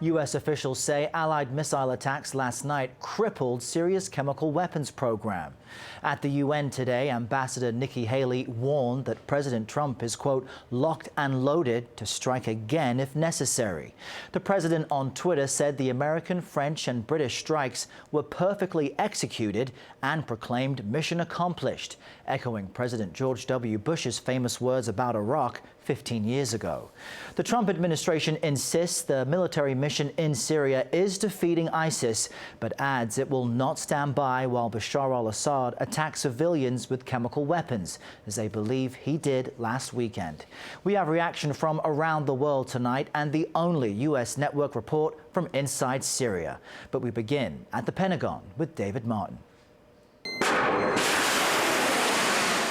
U.S. officials say Allied missile attacks last night crippled Syria's chemical weapons program. At the UN today, Ambassador Nikki Haley warned that President Trump is, quote, locked and loaded to strike again if necessary. The president on Twitter said the American, French and British strikes were perfectly executed and proclaimed mission accomplished, echoing President George W. Bush's famous words about Iraq 15 years ago. The Trump administration insists the military mission in Syria is defeating ISIS, but adds it will not stand by while Bashar al-Assad attacks civilians with chemical weapons, as they believe he did last weekend. We have reaction from around the world tonight and the only U.S. network report from inside Syria. But we begin at the Pentagon with David Martin.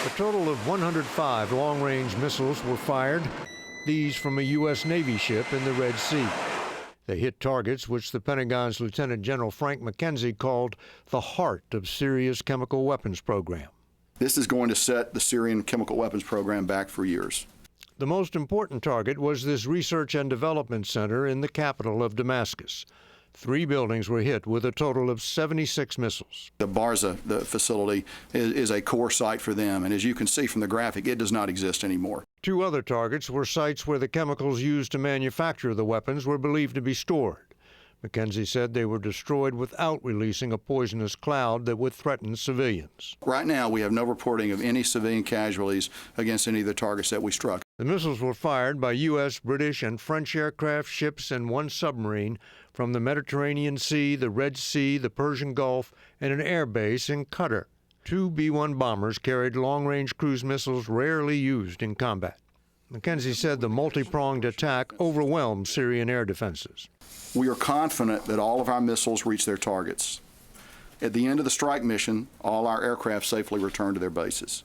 A total of 105 long-range missiles were fired, these from a U.S. Navy ship in the Red Sea. They hit targets which the Pentagon's Lieutenant General Frank McKenzie called the heart of Syria's chemical weapons program. This is going to set the Syrian chemical weapons program back for years. The most important target was this research and development center in the capital of Damascus. 3 buildings were hit with a total of 76 missiles. The Barza, the facility, is a core site for them, and as you can see from the graphic, it does not exist anymore. 2 other targets were sites where the chemicals used to manufacture the weapons were believed to be stored. McKenzie said they were destroyed without releasing a poisonous cloud that would threaten civilians. Right now, we have no reporting of any civilian casualties against any of the targets that we struck. The missiles were fired by U.S., British, and French aircraft, ships, and 1 submarine from the Mediterranean Sea, the Red Sea, the Persian Gulf, and an air base in Qatar. 2 B-1 bombers carried long-range cruise missiles rarely used in combat. McKenzie said the multi-pronged attack overwhelmed Syrian air defenses. We are confident that all of our missiles reach their targets. At the end of the strike mission, all our aircraft safely returned to their bases.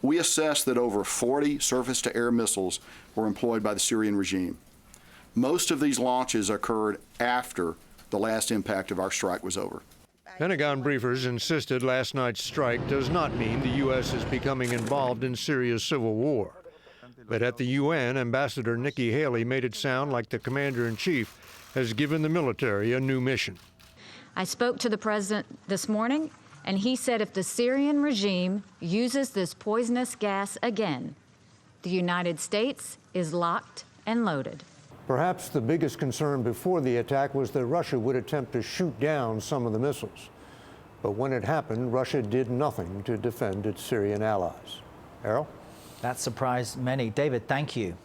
We assessed that over 40 surface-to-air missiles were employed by the Syrian regime. Most of these launches occurred after the last impact of our strike was over. Pentagon briefers insisted last night's strike does not mean the U.S. is becoming involved in Syria's civil war. But at the UN, Ambassador Nikki Haley made it sound like the commander-in-chief has given the military a new mission. I spoke to the president this morning, and he said if the Syrian regime uses this poisonous gas again, the United States is locked and loaded. Perhaps the biggest concern before the attack was that Russia would attempt to shoot down some of the missiles. But when it happened, Russia did nothing to defend its Syrian allies. Errol? That surprised many. David, thank you.